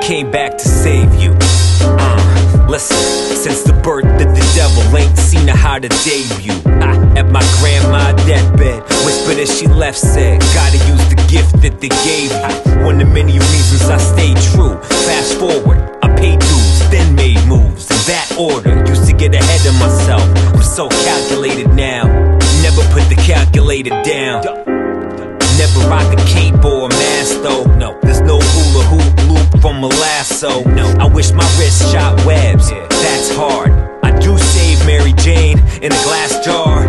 came back to save you. Listen, since the birth of the devil, ain't seen a how to debut. At my grandma's deathbed, whispered as she left, said, gotta use the gift that they gave you. One of many reasons I stayed true. Fast forward, I paid dues, then made moves. In that order, used to get ahead of myself. I'm so calculated now, never put the calculator down. Never rock a cape or a mask though. No, there's no hula hoop loop from a lasso. No, I wish my wrist shot webs. That's hard. I do save Mary Jane in a glass jar.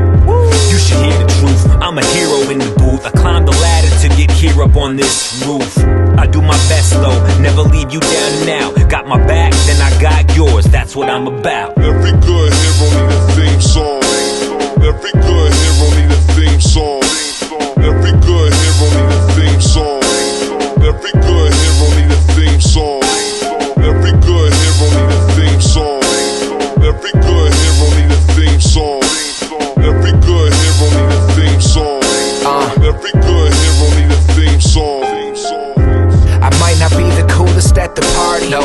You should hear the truth. I'm a hero in the booth. I climbed the ladder to get here up on this roof. I do my best though, never leave you down and out. Got my back, then I got yours. That's what I'm about. Every good hero need a theme song. Every good hero need a theme song. Every good hero need a theme song. Every good hero need a theme song. Every good hero need a theme song. Every good hero need a theme song. Every good hero need a theme song. Every good hero need a theme song. I might not be the coolest at the party. No.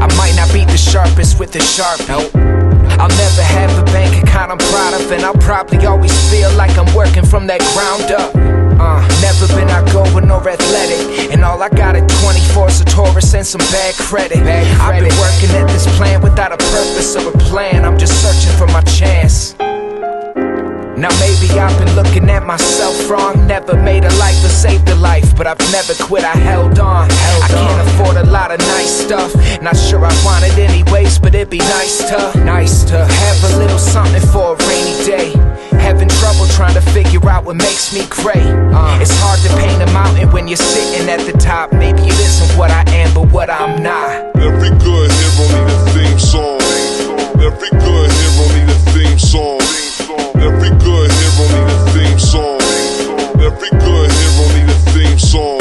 I might not be the sharpest with the sharp. No. I'll never have a bank account I'm proud of, and I'll probably always feel like I'm working from that ground up. Never been outgoing or athletic, and all I got at 24 is a Taurus and some bad credit. I've been working at this plan without a purpose or a plan. I'm just searching for my chance. Now maybe I've been looking at myself wrong. Never made a life or saved a life, but I've never quit, I held on. I can't afford a lot of nice stuff. Not sure I want it anyways, but it'd be nice to have a little something for a rainy day. Having trouble trying to figure out what makes me great. It's hard to paint a mountain when you're sitting at the top. Maybe it isn't what I am, but what I'm not. Every good hero need a theme song. Every good hero need a theme song. Every good hero need a theme song. Every good hero need a theme song.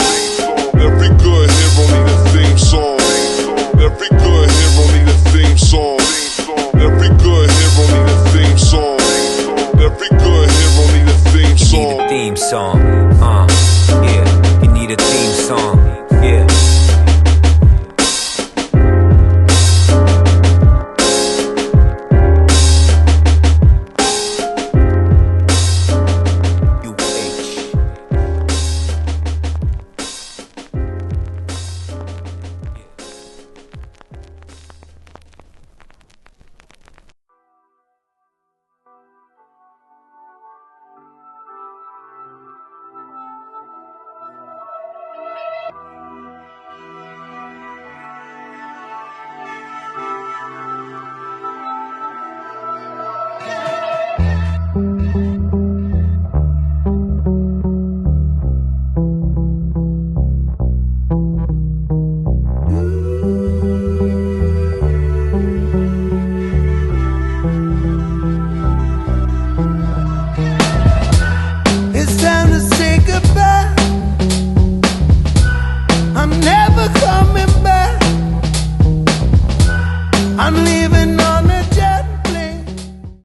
Every good hero need a theme song. Every good hero need a theme song. Every good hero need a theme song. Every good hero need a theme song. You need a theme song. Yeah, you need a theme song. Yeah. I'm leaving.